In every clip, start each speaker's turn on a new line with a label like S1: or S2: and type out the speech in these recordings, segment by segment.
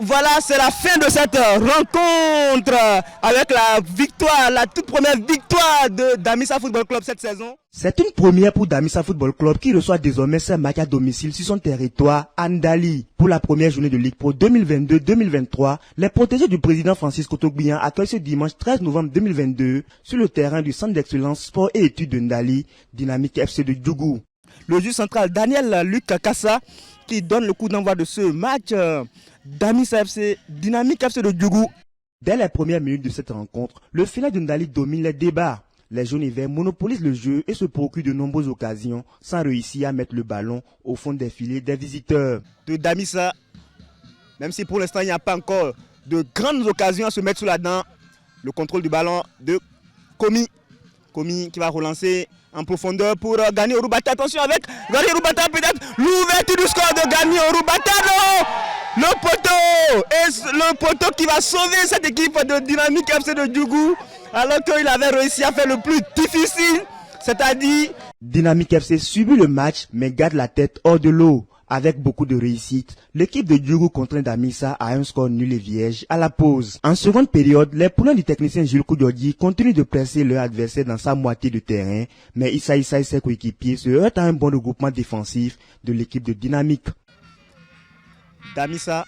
S1: voilà, c'est la fin de cette rencontre avec la victoire, la toute première victoire de Damissa Football Club cette saison. C'est une première pour Damissa Football Club qui reçoit désormais ses matchs à domicile sur son territoire à Ndali. Pour la première journée de Ligue Pro 2022-2023, les protégés du président Francis Kotogbian accueillent ce dimanche 13 novembre 2022 sur le terrain du Centre d'excellence sport et études de Ndali, Dynamique FC de Djougou. Le juge central Daniel Luc Kassa qui donne le coup d'envoi de ce match Damissa FC, Dynamique FC de Djougou. Dès les premières minutes de cette rencontre, le filet de Ndali domine les débats. Les jaunes et verts monopolisent le jeu et se procurent de nombreuses occasions sans réussir à mettre le ballon au fond des filets des visiteurs. De Damissa, même si pour l'instant il n'y a pas encore de grandes occasions à se mettre sous la dent, le contrôle du ballon de Komi. Komi qui va relancer en profondeur pour Gani Orubata. Attention avec Gani Orubata, peut-être l'ouverture du score de Gani Orubata. Non, le poteau qui va sauver cette équipe de Dynamique FC de Djougou alors qu'il avait réussi à faire le plus difficile, c'est-à-dire Dynamique FC subit le match mais garde la tête hors de l'eau. Avec beaucoup de réussite, l'équipe de Djougou contraint Damissa à un score nul et vierge à la pause. En seconde période, les poulains du technicien Jules Koudjodi continuent de presser leur adversaire dans sa moitié de terrain, mais Issa et ses coéquipiers se heurtent à un bon regroupement défensif de l'équipe de Dynamique. Damissa,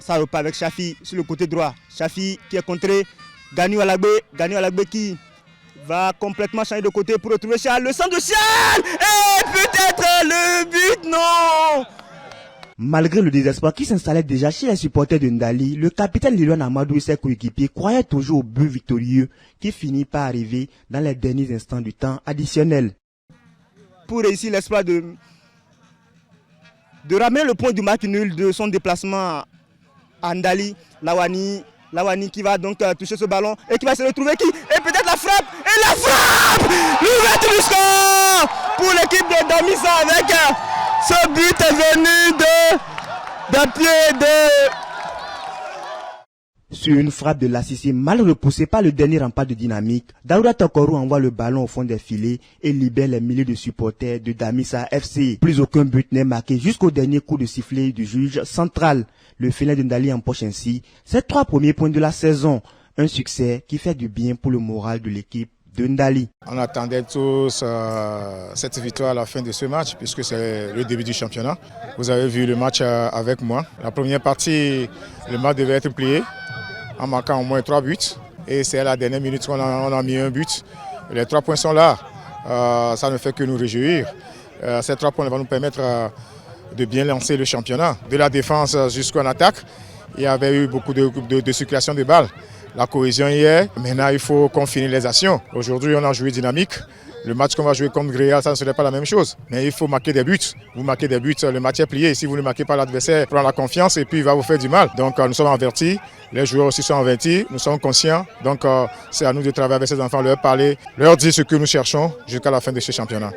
S1: ça repart avec Chafi sur le côté droit. Chafi qui est contré, Gani Alagbe qui va complètement changer de côté pour retrouver Charles. Le centre de Charles et peut-être le but, non. Malgré le désespoir qui s'installait déjà chez les supporters de Ndali, le capitaine Lilian Amadou et ses coéquipiers croyaient toujours au but victorieux qui finit par arriver dans les derniers instants du temps additionnel. Pour réussir l'exploit de ramener le point du match nul de son déplacement à Ndali, Lawani qui va donc toucher ce ballon et qui va se retrouver qui et peut-être la frappe et la frappe, l'ouverture du score pour l'équipe de Damissa avec ce but venu d'un pied de... Sur une frappe de l'Assisi mal repoussée par le dernier rempart de Dynamique, Daouda Tokorou envoie le ballon au fond des filets et libère les milliers de supporters de Damissa FC. Plus aucun but n'est marqué jusqu'au dernier coup de sifflet du juge central. Le filet de Ndali empoche ainsi ses 3 premiers points de la saison. Un succès qui fait du bien pour le moral de l'équipe de Ndali.
S2: On attendait tous cette victoire à la fin de ce match puisque c'est le début du championnat. Vous avez vu le match avec moi. La première partie, le match devait être plié en marquant au moins 3 buts. Et c'est à la dernière minute qu'on a mis un but. Les 3 points sont là. Ça ne fait que nous réjouir. Ces 3 points vont nous permettre de bien lancer le championnat. De la défense jusqu'en attaque, il y avait eu beaucoup de circulation de balles. La cohésion hier, maintenant il faut qu'on finisse les actions. Aujourd'hui on a joué Dynamique. Le match qu'on va jouer contre Gréal, ça ne serait pas la même chose. Mais il faut marquer des buts. Vous marquez des buts, le match est plié. Si vous ne marquez pas, l'adversaire prend la confiance et puis il va vous faire du mal. Donc nous sommes avertis, les joueurs aussi sont avertis, nous sommes conscients. Donc c'est à nous de travailler avec ces enfants, leur parler, leur dire ce que nous cherchons jusqu'à la fin de ce championnat.